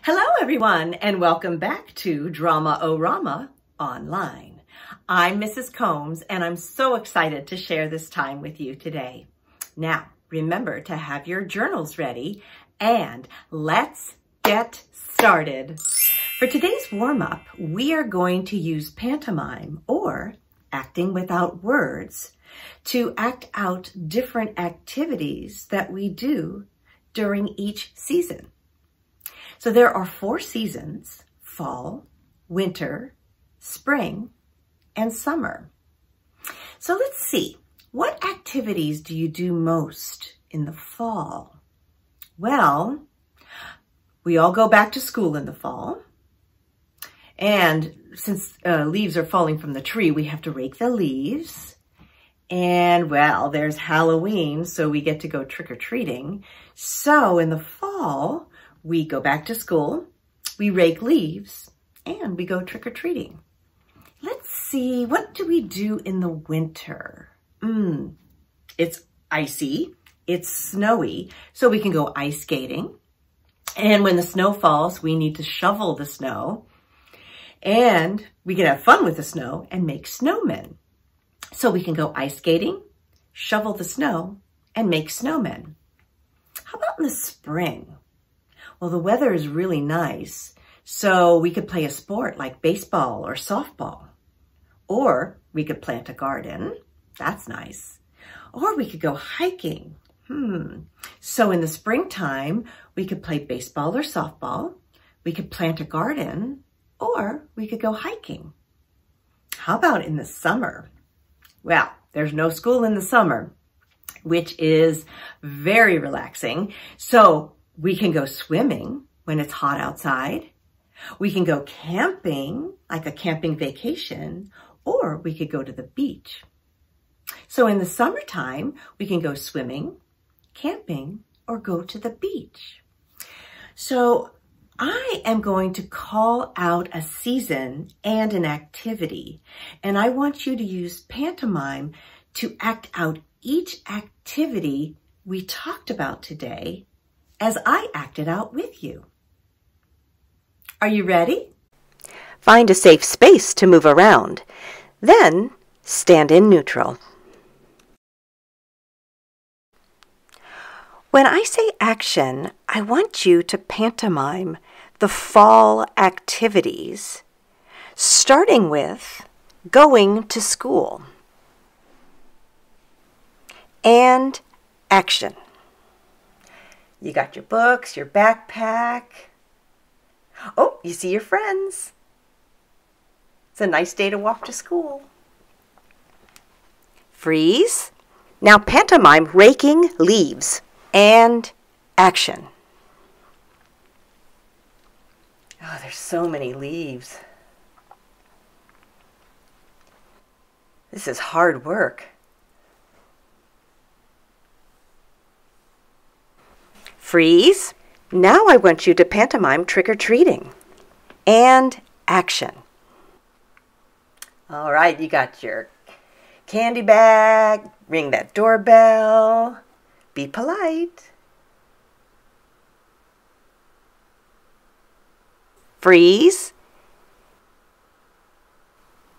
Hello everyone and welcome back to Drama-O-Rama online. I'm Mrs. Combs and I'm so excited to share this time with you today. Now, remember to have your journals ready and let's get started. For today's warm-up, we are going to use pantomime or acting without words to act out different activities that we do during each season. So there are 4 seasons: fall, winter, spring, and summer. So let's see, what activities do you do most in the fall? Well, we all go back to school in the fall. And since leaves are falling from the tree, we have to rake the leaves. And well, there's Halloween, so we get to go trick-or-treating. So in the fall, we go back to school, we rake leaves, and we go trick-or-treating. Let's see, what do we do in the winter? It's icy, it's snowy, so we can go ice skating. And when the snow falls, we need to shovel the snow. And we can have fun with the snow and make snowmen. So we can go ice skating, shovel the snow, and make snowmen. How about in the spring? Well, the weather is really nice, so we could play a sport like baseball or softball. Or we could plant a garden. That's nice. Or we could go hiking. So in the springtime, we could play baseball or softball. We could plant a garden, or we could go hiking. How about in the summer? Well, there's no school in the summer, which is very relaxing. So we can go swimming when it's hot outside. We can go camping, like a camping vacation, or we could go to the beach. So in the summertime, we can go swimming, camping, or go to the beach. So I am going to call out a season and an activity, and I want you to use pantomime to act out each activity we talked about today as I act it out with you. Are you ready? Find a safe space to move around. Then stand in neutral. When I say action, I want you to pantomime the fall activities, starting with going to school. And action. You got your books, your backpack. Oh, you see your friends. It's a nice day to walk to school. Freeze. Now pantomime raking leaves. And action. Oh, there's so many leaves. This is hard work. Freeze. Now I want you to pantomime trick-or-treating. And action. All right, you got your candy bag. Ring that doorbell. Be polite. Freeze.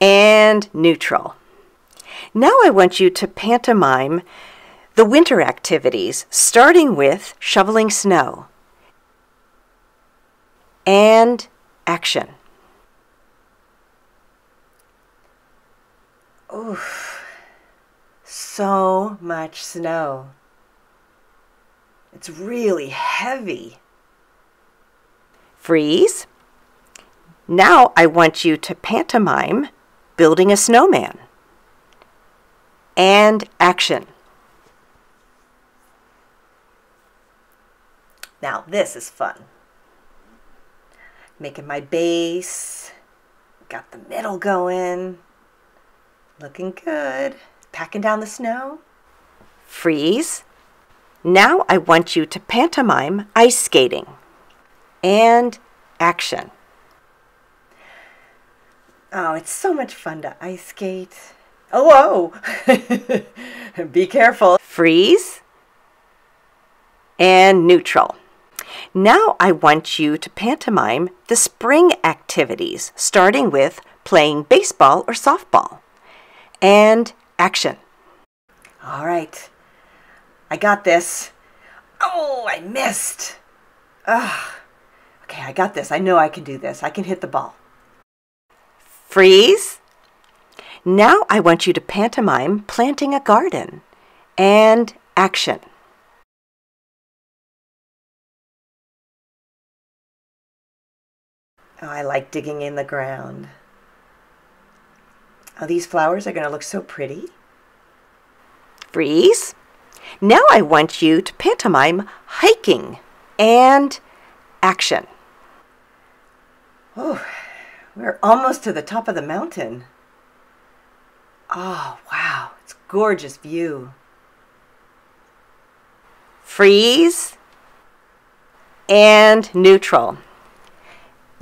And neutral. Now I want you to pantomime the winter activities, starting with shoveling snow. And action. Oof, so much snow. It's really heavy. Freeze. Now I want you to pantomime building a snowman. And action. Now this is fun. Making my base. Got the middle going. Looking good. Packing down the snow. Freeze. Now I want you to pantomime ice skating. And action. Oh, it's so much fun to ice skate. Oh, whoa! Be careful. Freeze. And neutral. Now I want you to pantomime the spring activities, starting with playing baseball or softball. And action. All right, I got this. Oh, I missed. Ugh. Okay, I got this. I know I can do this. I can hit the ball. Freeze. Now I want you to pantomime planting a garden. And action. Oh, I like digging in the ground. Oh, these flowers are going to look so pretty. Freeze. Now I want you to pantomime hiking. And action. Oh, we're almost to the top of the mountain. Oh, wow. It's a gorgeous view. Freeze. And neutral.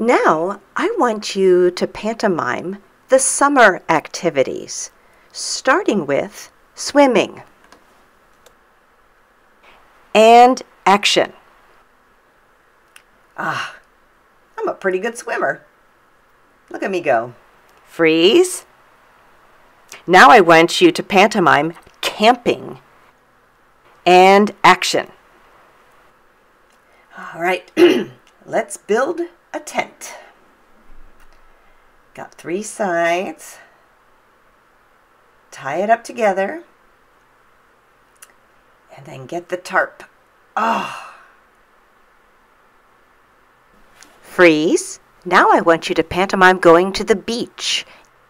Now, I want you to pantomime the summer activities, starting with swimming. And action. Ah, I'm a pretty good swimmer. Look at me go. Freeze. Now I want you to pantomime camping. And action. All right, let's build a tent. Got 3 sides. Tie it up together. And then get the tarp. Oh. Freeze. Now I want you to pantomime going to the beach.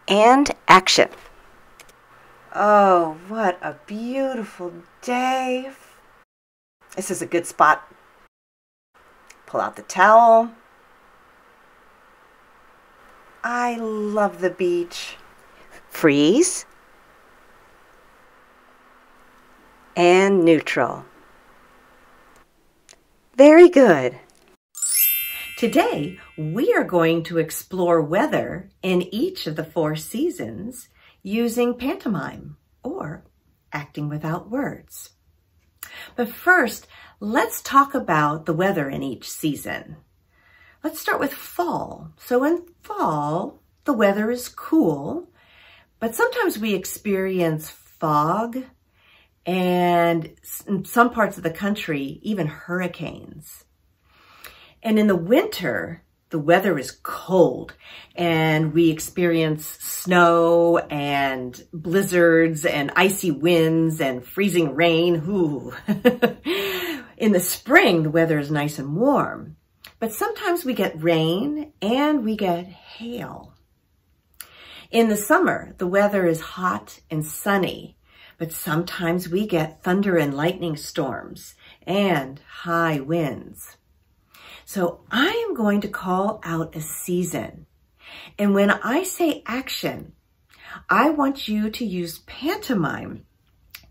And action. Oh, what a beautiful day. This is a good spot. Pull out the towel. I love the beach. Freeze. And neutral. Very good. Today, we are going to explore weather in each of the 4 seasons using pantomime or acting without words. But first, let's talk about the weather in each season. Let's start with fall. So in fall, the weather is cool, but sometimes we experience fog and in some parts of the country, even hurricanes. And in the winter, the weather is cold and we experience snow and blizzards and icy winds and freezing rain. Ooh. In the spring, the weather is nice and warm, but sometimes we get rain and we get hail. In the summer, the weather is hot and sunny, but sometimes we get thunder and lightning storms and high winds. So I am going to call out a season. And when I say action, I want you to use pantomime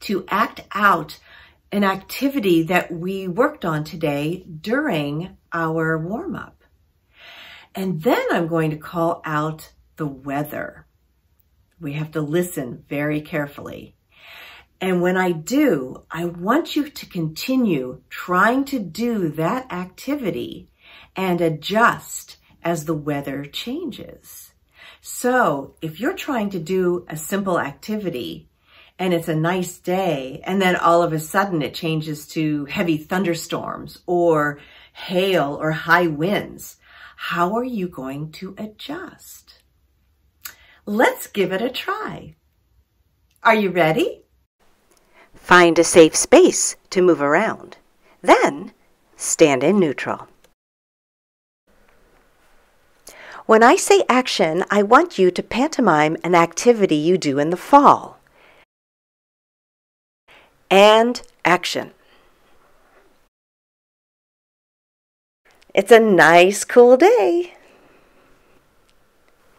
to act out an activity that we worked on today during our warm-up. And then I'm going to call out the weather. We have to listen very carefully. And when I do, I want you to continue trying to do that activity and adjust as the weather changes. So if you're trying to do a simple activity and it's a nice day, and then all of a sudden it changes to heavy thunderstorms or hail or high winds, how are you going to adjust? Let's give it a try. Are you ready? Find a safe space to move around. Then, stand in neutral. When I say action, I want you to pantomime an activity you do in the fall. And action. It's a nice, cool day.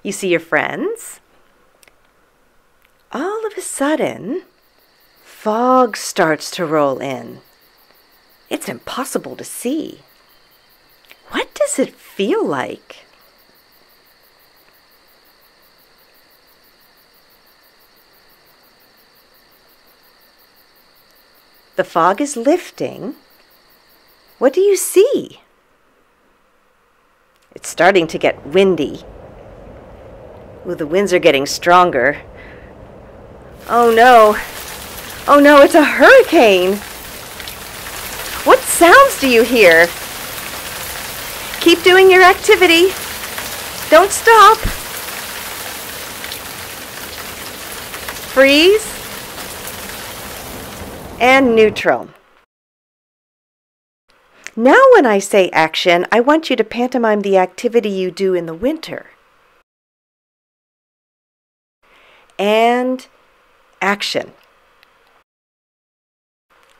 You see your friends? All of a sudden, fog starts to roll in. It's impossible to see. What does it feel like? The fog is lifting. What do you see? It's starting to get windy. Ooh, the winds are getting stronger. Oh no. Oh no, it's a hurricane. What sounds do you hear? Keep doing your activity. Don't stop. Freeze. And neutral. Now when I say action, I want you to pantomime the activity you do in the winter. And action.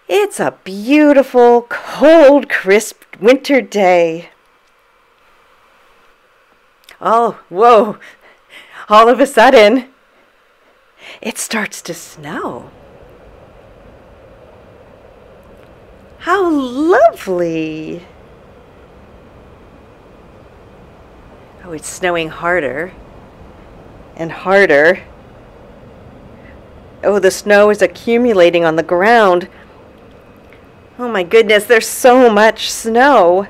It's a beautiful, cold, crisp winter day. Oh, whoa. All of a sudden, it starts to snow. How lovely. Oh, it's snowing harder and harder. Oh, the snow is accumulating on the ground. Oh my goodness, there's so much snow.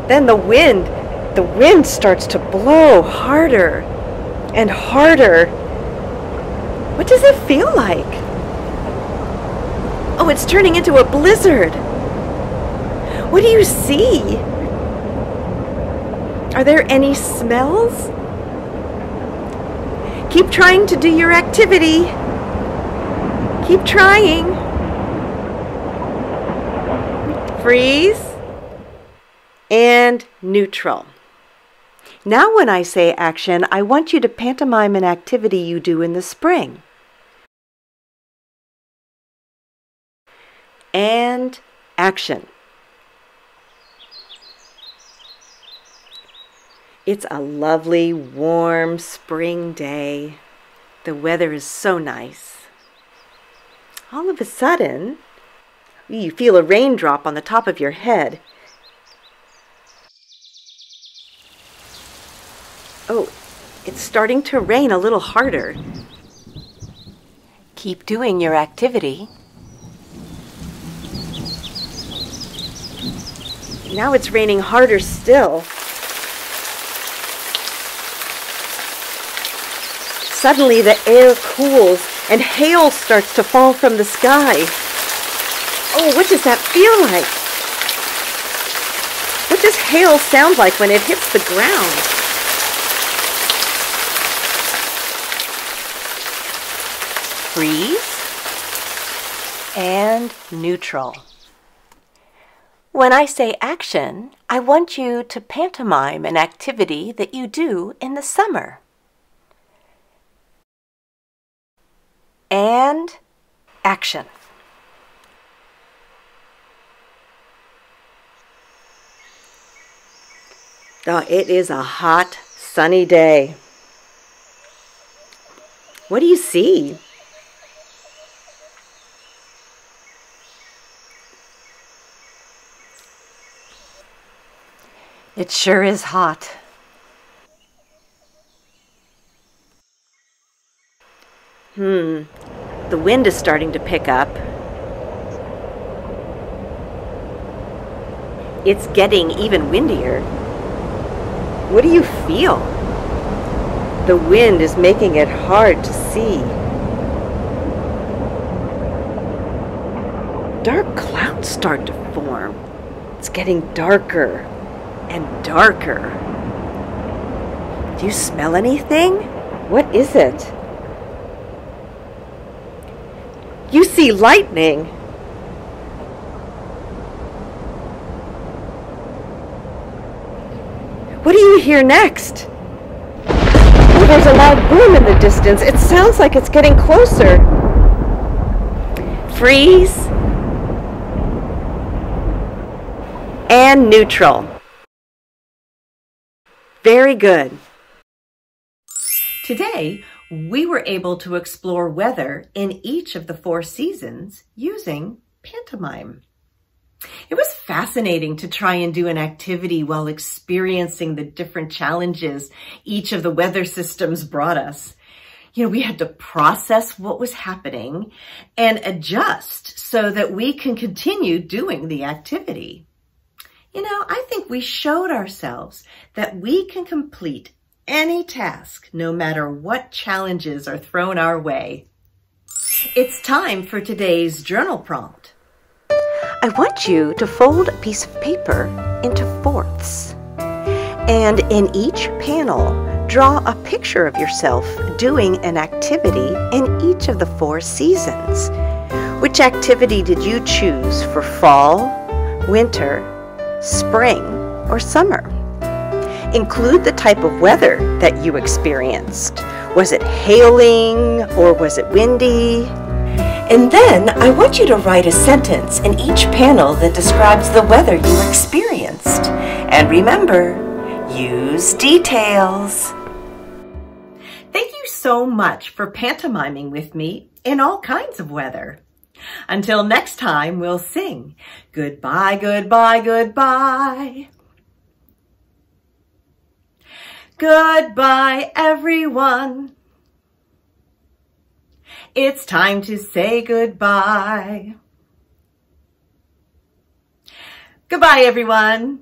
Then the wind starts to blow harder and harder. What does it feel like? Oh, it's turning into a blizzard. What do you see? Are there any smells? Keep trying to do your activity. Keep trying. Freeze and neutral. Now when I say action, I want you to pantomime an activity you do in the spring. And action. It's a lovely, warm spring day. The weather is so nice. All of a sudden, you feel a raindrop on the top of your head. Oh, it's starting to rain a little harder. Keep doing your activity. Now it's raining harder still. Suddenly the air cools and hail starts to fall from the sky. Oh, what does that feel like? What does hail sound like when it hits the ground? Freeze and neutral. When I say action, I want you to pantomime an activity that you do in the summer. And action. Oh, it is a hot, sunny day. What do you see? It sure is hot. The wind is starting to pick up. It's getting even windier. What do you feel? The wind is making it hard to see. Dark clouds start to form. It's getting darker and darker. Do you smell anything? What is it? You see lightning. What do you hear next? Oh, there's a loud boom in the distance. It sounds like it's getting closer. Freeze and neutral. Very good. Today, we were able to explore weather in each of the 4 seasons using pantomime. It was fascinating to try and do an activity while experiencing the different challenges each of the weather systems brought us. We had to process what was happening and adjust so that we can continue doing the activity. You know, I think we showed ourselves that we can complete any task, no matter what challenges are thrown our way. It's time for today's journal prompt. I want you to fold a piece of paper into fourths. And in each panel, draw a picture of yourself doing an activity in each of the 4 seasons. Which activity did you choose for fall, winter, spring, or summer? Include the type of weather that you experienced. Was it hailing or was it windy? And then I want you to write a sentence in each panel that describes the weather you experienced. And remember, use details. Thank you so much for pantomiming with me in all kinds of weather. Until next time, we'll sing goodbye, goodbye, goodbye. Goodbye, everyone. It's time to say goodbye. Goodbye, everyone.